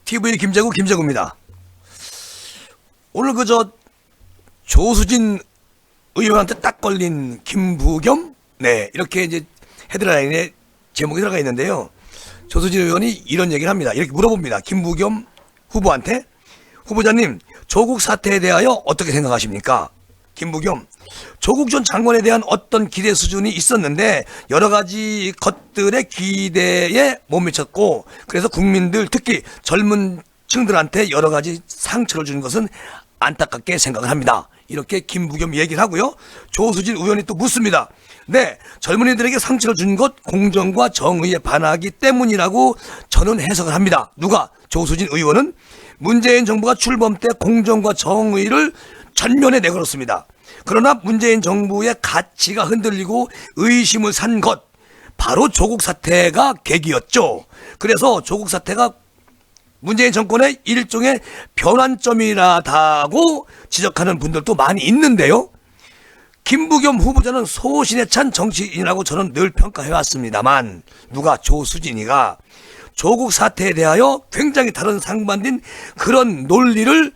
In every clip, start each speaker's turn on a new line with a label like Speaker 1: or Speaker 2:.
Speaker 1: TV 김재구입니다. 오늘 조수진 의원한테 딱 걸린 김부겸? 네, 이렇게 이제 헤드라인에 제목이 들어가 있는데요. 조수진 의원이 이런 얘기를 합니다. 이렇게 물어봅니다. 김부겸 후보한테. 후보자님, 조국 사태에 대하여 어떻게 생각하십니까? 김부겸, 조국 전 장관에 대한 어떤 기대 수준이 있었는데 여러 가지 것들의 기대에 못 미쳤고, 그래서 국민들, 특히 젊은 층들한테 여러 가지 상처를 주는 것은 안타깝게 생각을 합니다. 이렇게 김부겸 얘기를 하고요. 조수진 의원이 또 묻습니다. 네, 젊은이들에게 상처를 준 것 공정과 정의에 반하기 때문이라고 저는 해석을 합니다. 누가? 조수진 의원은 문재인 정부가 출범 때 공정과 정의를 전면에 내걸었습니다. 그러나 문재인 정부의 가치가 흔들리고 의심을 산 것, 바로 조국 사태가 계기였죠. 그래서 조국 사태가 문재인 정권의 일종의 변환점이라고 지적하는 분들도 많이 있는데요. 김부겸 후보자는 소신에 찬 정치인이라고 저는 늘 평가해왔습니다만, 누가? 조수진이가 조국 사태에 대하여 굉장히 다른 상반된 그런 논리를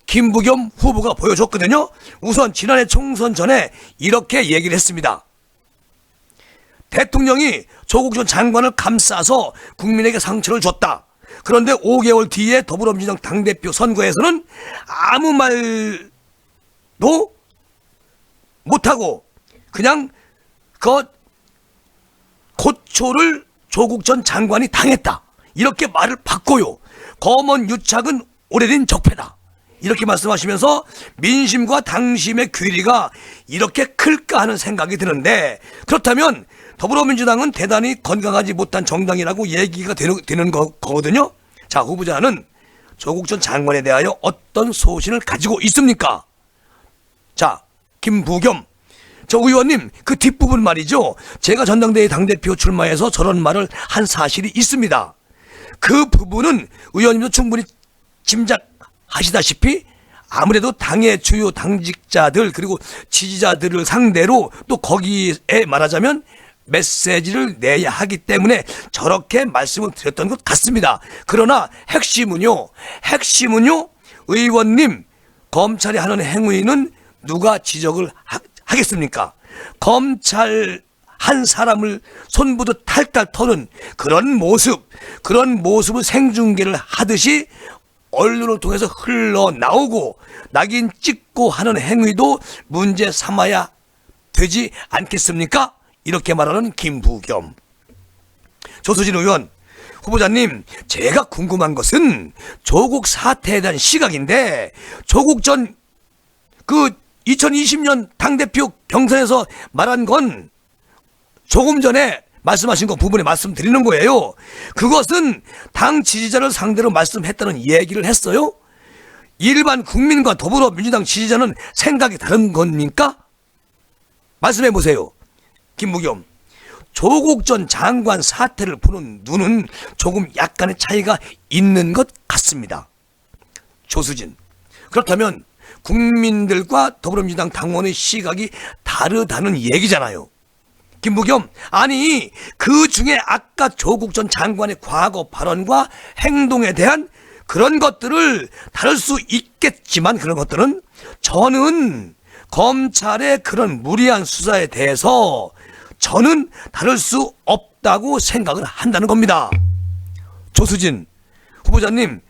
Speaker 1: 김부겸 후보가 보여줬거든요. 우선 지난해 총선 전에 이렇게 얘기를 했습니다. 대통령이 조국 전 장관을 감싸서 국민에게 상처를 줬다. 그런데 5개월 뒤에 더불어민주당 당대표 선거에서는 아무 말도 못하고 그냥 고초를 조국 전 장관이 당했다. 이렇게 말을 바꿔요. 검언 유착은 오래된 적폐다. 이렇게 말씀하시면서 민심과 당심의 괴리가 이렇게 클까 하는 생각이 드는데, 그렇다면 더불어민주당은 대단히 건강하지 못한 정당이라고 얘기가 되는 거거든요. 자, 후보자는 조국 전 장관에 대하여 어떤 소신을 가지고 있습니까? 자, 김부겸, 저 의원님, 그 뒷부분 말이죠. 제가 전당대회 당대표 출마해서 저런 말을 한 사실이 있습니다. 그 부분은 의원님도 충분히 짐작하시다시피 아무래도 당의 주요 당직자들 그리고 지지자들을 상대로 또 거기에 말하자면 메시지를 내야 하기 때문에 저렇게 말씀을 드렸던 것 같습니다. 그러나 핵심은요, 의원님, 검찰이 하는 행위는 누가 지적을 하겠습니까? 검찰 한 사람을 손부듯 탈탈 터는 그런 모습을 생중계를 하듯이 언론을 통해서 흘러나오고 낙인 찍고 하는 행위도 문제 삼아야 되지 않겠습니까? 이렇게 말하는 김부겸. 조수진 의원, 후보자님, 제가 궁금한 것은 조국 사태에 대한 시각인데, 조국 전 2020년 당대표 경선에서 말한 건 조금 전에 말씀하신 거 부분에 말씀드리는 거예요. 그것은 당 지지자를 상대로 말씀했다는 얘기를 했어요. 일반 국민과 더불어민주당 지지자는 생각이 다른 겁니까? 말씀해 보세요. 김부겸, 조국 전 장관 사태를 보는 눈은 조금 약간의 차이가 있는 것 같습니다. 조수진, 그렇다면 국민들과 더불어민주당 당원의 시각이 다르다는 얘기잖아요. 김부겸, 아니 그 중에 아까 조국 전 장관의 과거 발언과 행동에 대한 그런 것들을 다룰 수 있겠지만, 그런 것들은 저는 검찰의 그런 무리한 수사에 대해서 저는 다룰 수 없다고 생각을 한다는 겁니다. 조수진 후보자님,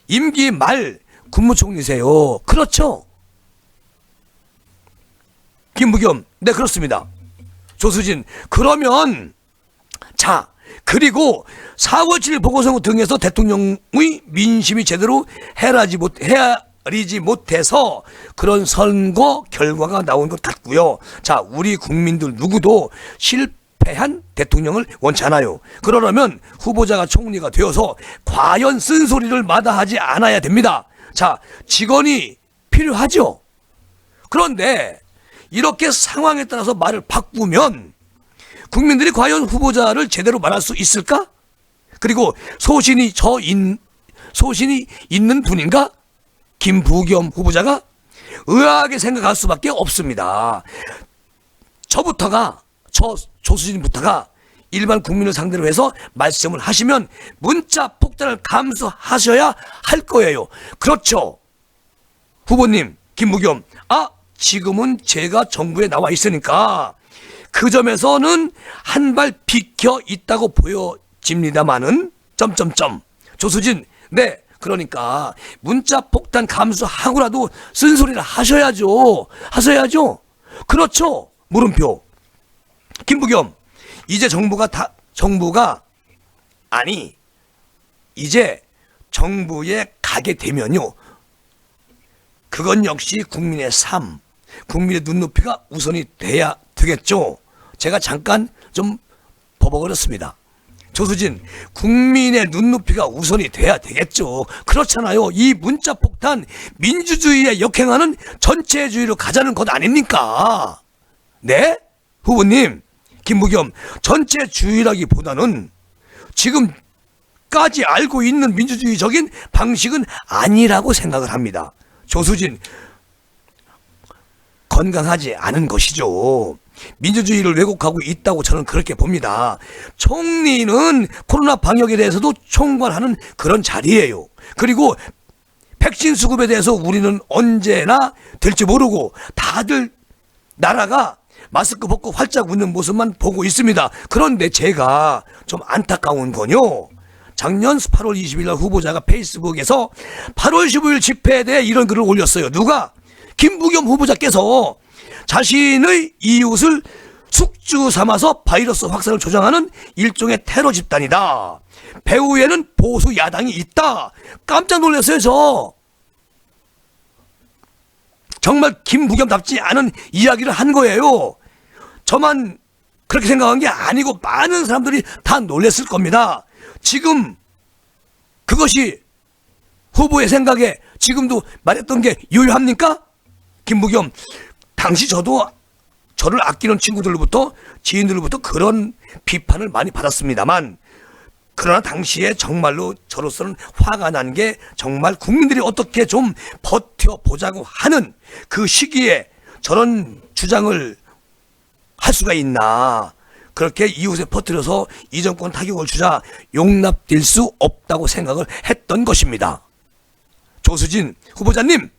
Speaker 1: 임기 말 국무총리세요. 그렇죠? 김부겸, 네, 그렇습니다. 조수진, 그러면 자, 그리고 4월 7일 보궐선거 등에서 대통령의 민심이 제대로 헤아리지 못해서 그런 선거 결과가 나온 것 같고요. 자, 우리 국민들 누구도 실패한 대통령을 원치 않아요. 그러려면 후보자가 총리가 되어서 과연 쓴소리를 마다하지 않아야 됩니다. 자, 직원이 필요하죠. 그런데 이렇게 상황에 따라서 말을 바꾸면 국민들이 과연 후보자를 제대로 말할 수 있을까? 그리고 소신이 있는 분인가? 김부겸 후보자가 의아하게 생각할 수밖에 없습니다. 조수진부터가 일반 국민을 상대로 해서 말씀을 하시면 문자 폭탄을 감수하셔야 할 거예요. 그렇죠. 후보님, 김부겸, 지금은 제가 정부에 나와 있으니까 그 점에서는 한 발 비켜 있다고 보여집니다마는 조수진, 네, 그러니까 문자 폭탄 감수하고라도 쓴소리를 하셔야죠. 그렇죠. 물음표. 김부겸, 이제 이제 정부에 가게 되면요, 그건 역시 국민의 삶, 국민의 눈높이가 우선이 돼야 되겠죠. 제가 잠깐 좀 버벅거렸습니다. 조수진, 국민의 눈높이가 우선이 돼야 되겠죠. 그렇잖아요. 이 문자폭탄 민주주의에 역행하는 전체주의로 가자는 것 아닙니까? 네? 후보님, 김부겸, 전체주의라기보다는 지금까지 알고 있는 민주주의적인 방식은 아니라고 생각을 합니다. 조수진, 건강하지 않은 것이죠. 민주주의를 왜곡하고 있다고 저는 그렇게 봅니다. 총리는 코로나 방역에 대해서도 총괄하는 그런 자리예요. 그리고 백신 수급에 대해서 우리는 언제나 될지 모르고 다들 나라가 마스크 벗고 활짝 웃는 모습만 보고 있습니다. 그런데 제가 좀 안타까운 건요, 작년 8월 20일 날 후보자가 페이스북에서 8월 15일 집회에 대해 이런 글을 올렸어요. 누가? 김부겸 후보자께서 자신의 이웃을 숙주 삼아서 바이러스 확산을 조장하는 일종의 테러 집단이다. 배후에는 보수 야당이 있다. 깜짝 놀랐어요, 저. 정말 김부겸답지 않은 이야기를 한 거예요. 저만 그렇게 생각한 게 아니고 많은 사람들이 다 놀랐을 겁니다. 지금 그것이 후보의 생각에 지금도 말했던 게 유효합니까? 김부겸, 당시 저도 저를 아끼는 친구들로부터, 지인들로부터 그런 비판을 많이 받았습니다만, 그러나 당시에 정말로 저로서는 화가 난 게, 정말 국민들이 어떻게 좀 버텨보자고 하는 그 시기에 저런 주장을 할 수가 있나. 그렇게 이웃에 퍼뜨려서 이 정권 타격을 주자 용납될 수 없다고 생각을 했던 것입니다. 조수진 후보자님,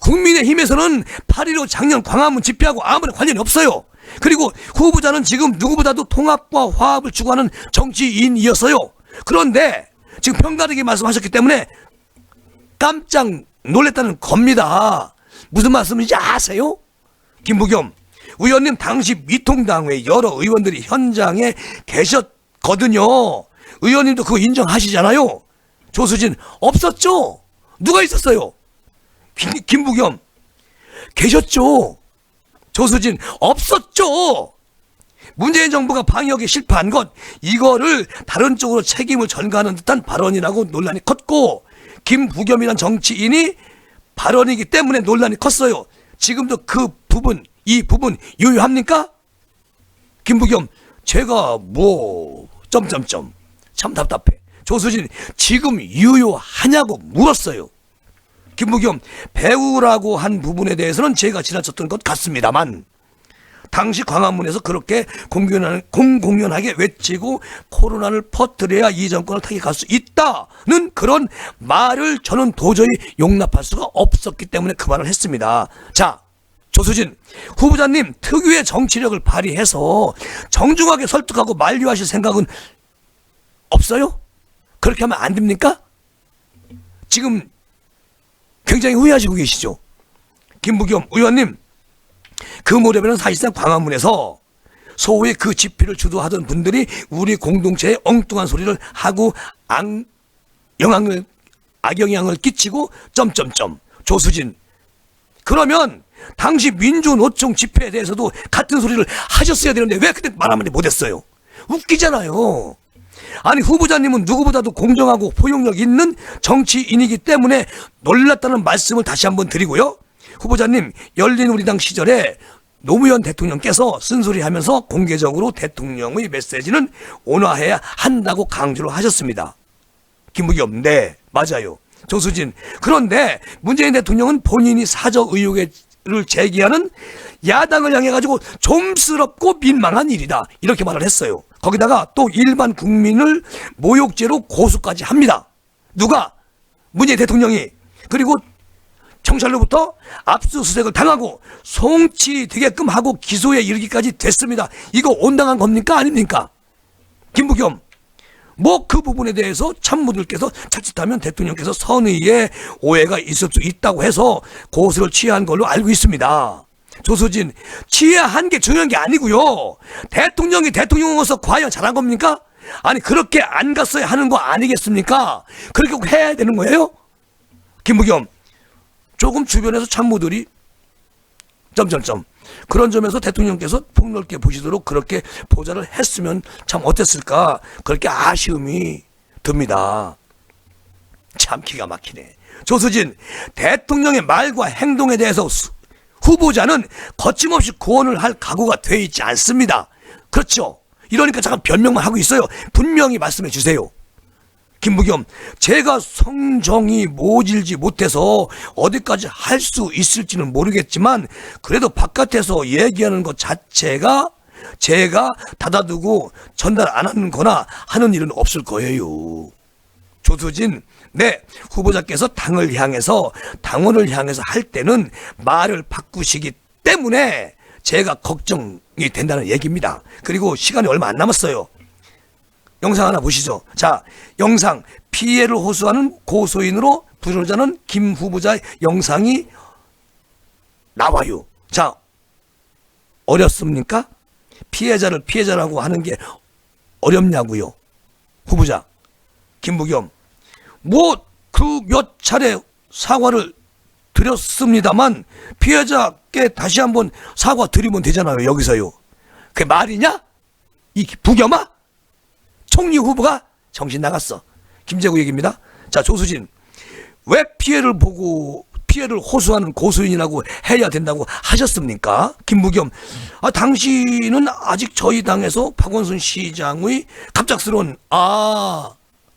Speaker 1: 국민의힘에서는 8.15 작년 광화문 집회하고 아무런 관련이 없어요. 그리고 후보자는 지금 누구보다도 통합과 화합을 추구하는 정치인이었어요. 그런데 지금 편가르게 말씀하셨기 때문에 깜짝 놀랐다는 겁니다. 무슨 말씀인지 아세요? 김부겸 의원님, 당시 미통당의 여러 의원들이 현장에 계셨거든요. 의원님도 그거 인정하시잖아요. 조수진, 없었죠? 누가 있었어요? 김부겸, 계셨죠? 조수진, 없었죠? 문재인 정부가 방역에 실패한 것, 이거를 다른 쪽으로 책임을 전가하는 듯한 발언이라고 논란이 컸고, 김부겸이란 정치인이 발언이기 때문에 논란이 컸어요. 지금도 그 부분, 이 부분 유효합니까? 김부겸, 제가 참 답답해. 조수진, 지금 유효하냐고 물었어요. 김부겸, 배우라고 한 부분에 대해서는 제가 지나쳤던 것 같습니다만, 당시 광화문에서 그렇게 공공연하게 외치고 코로나를 퍼뜨려야 이 정권을 타격할 수 있다는 그런 말을 저는 도저히 용납할 수가 없었기 때문에 그 말을 했습니다. 자, 조수진 후보자님, 특유의 정치력을 발휘해서 정중하게 설득하고 만류하실 생각은 없어요? 그렇게 하면 안 됩니까? 지금 굉장히 후회하시고 계시죠? 김부겸 의원님, 그 무렵에는 사실상 광화문에서 소위 그 집회를 주도하던 분들이 우리 공동체에 엉뚱한 소리를 하고 악영향을 끼치고 조수진, 그러면 당시 민주노총 집회에 대해서도 같은 소리를 하셨어야 되는데 왜 그때 말 한마디 못했어요? 웃기잖아요. 아니, 후보자님은 누구보다도 공정하고 포용력 있는 정치인이기 때문에 놀랐다는 말씀을 다시 한번 드리고요. 후보자님, 열린우리당 시절에 노무현 대통령께서 쓴소리하면서 공개적으로 대통령의 메시지는 온화해야 한다고 강조를 하셨습니다. 김부겸, 네, 맞아요. 조수진, 그런데 문재인 대통령은 본인이 사적 의혹을 제기하는 야당을 향해 가지고 좀스럽고 민망한 일이다, 이렇게 말을 했어요. 거기다가 또 일반 국민을 모욕죄로 고소까지 합니다. 누가? 문재인 대통령이. 그리고 경찰로부터 압수수색을 당하고 송치되게끔 하고 기소에 이르기까지 됐습니다. 이거 온당한 겁니까? 아닙니까? 김부겸, 뭐 그 부분에 대해서 참모들께서 자칫하면 대통령께서 선의의 오해가 있을 수 있다고 해서 고소를 취한 걸로 알고 있습니다. 조수진, 취한 게 중요한 게 아니고요. 대통령이 대통령으로서 과연 잘한 겁니까? 아니 그렇게 안 갔어야 하는 거 아니겠습니까? 그렇게 꼭 해야 되는 거예요? 김부겸, 조금 주변에서 참모들이 그런 점에서 대통령께서 폭넓게 보시도록 그렇게 보좌를 했으면 참 어땠을까, 그렇게 아쉬움이 듭니다. 참 기가 막히네. 조수진, 대통령의 말과 행동에 대해서 후보자는 거침없이 구원을 할 각오가 돼 있지 않습니다. 그렇죠? 이러니까 잠깐 변명만 하고 있어요. 분명히 말씀해 주세요. 김부겸, 제가 성정이 모질지 못해서 어디까지 할 수 있을지는 모르겠지만 그래도 바깥에서 얘기하는 것 자체가 제가 닫아두고 전달 안 하는 거나 하는 일은 없을 거예요. 조수진, 네, 후보자께서 당을 향해서, 당원을 향해서 할 때는 말을 바꾸시기 때문에 제가 걱정이 된다는 얘기입니다. 그리고 시간이 얼마 안 남았어요. 영상 하나 보시죠. 자, 영상, 피해를 호소하는 고소인으로 부르자는 김 후보자의 영상이 나와요. 자, 어렵습니까? 피해자를 피해자라고 하는 게 어렵냐고요. 후보자 김부겸, 뭐 그 몇 차례 사과를 드렸습니다만 피해자께 다시 한번 사과 드리면 되잖아요. 여기서요. 그게 말이냐? 이 부겸아? 총리 후보가 정신 나갔어. 김재구 얘기입니다. 자, 조수진, 왜 피해를 보고 피해를 호소하는 고소인이라고 해야 된다고 하셨습니까? 김부겸, 당신은 아직 저희 당에서 박원순 시장의 갑작스러운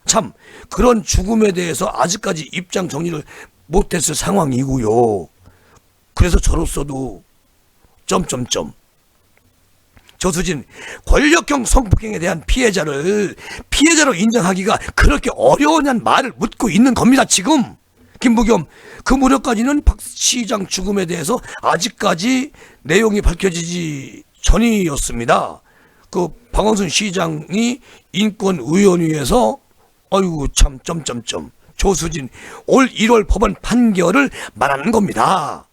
Speaker 1: 참 그런 죽음에 대해서 아직까지 입장 정리를 못했을 상황이고요. 그래서 저로서도 조수진, 권력형 성폭행에 대한 피해자를 피해자로 인정하기가 그렇게 어려우냐는 말을 묻고 있는 겁니다. 지금 김부겸, 그 무렵까지는 박 시장 죽음에 대해서 아직까지 내용이 밝혀지지 전이었습니다. 그 박원순 시장이 인권위원회에서 아이고 참 조수진, 올 1월 법원 판결을 말하는 겁니다.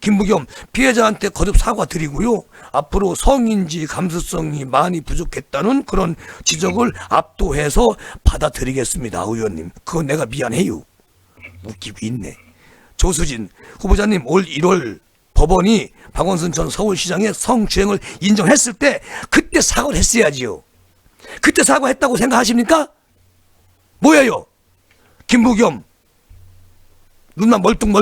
Speaker 1: 김부겸, 피해자한테 거듭 사과드리고요. 앞으로 성인지 감수성이 많이 부족했다는 그런 지적을 압도해서 받아들이겠습니다. 의원님, 그건 내가 미안해요. 웃기고 있네. 조수진 후보자님, 올 1월 법원이 박원순 전 서울시장의 성추행을 인정했을 때 그때 사과를 했어야지요. 그때 사과했다고 생각하십니까? 뭐예요? 김부겸, 눈만 멀뚱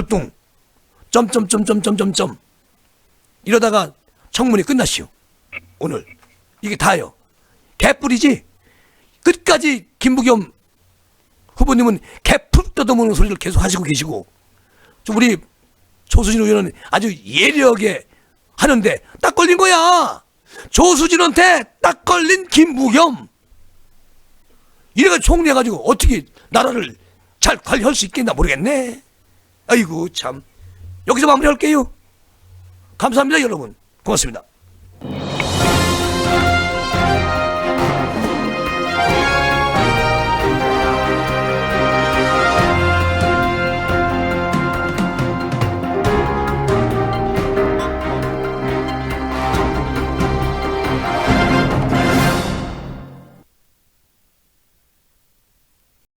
Speaker 1: 이러다가 청문회 끝났시오. 오늘 이게 다예요. 개뿔이지. 끝까지 김부겸 후보님은 개풀 뜯어먹는 소리를 계속 하시고 계시고, 우리 조수진 의원은 아주 예리하게 하는데 딱 걸린 거야. 조수진한테 딱 걸린 김부겸. 이래가 총리해가지고 어떻게 나라를 잘 관리할 수 있겠나 모르겠네. 아이고 참. 여기서 마무리할게요. 감사합니다 여러분. 고맙습니다.